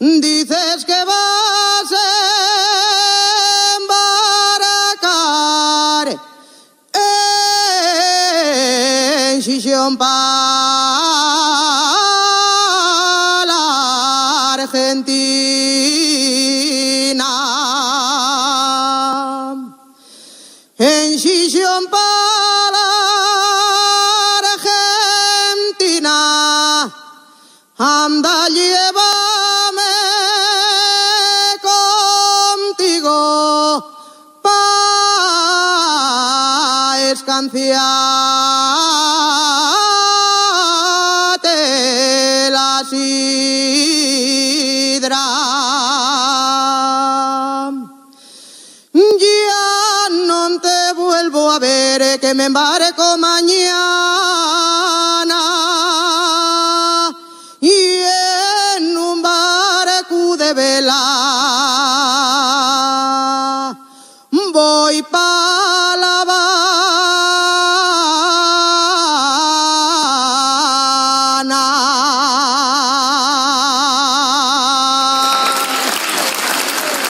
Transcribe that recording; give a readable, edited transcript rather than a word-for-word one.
Dices que vas a embarcar en Chichón para la Argentina. En Chichón para la Argentina. Anda, llévame contigo pa' escanciarte la sidra. Ya no te vuelvo a ver, que me embarco mañana. Y en un barco de vela voy pa'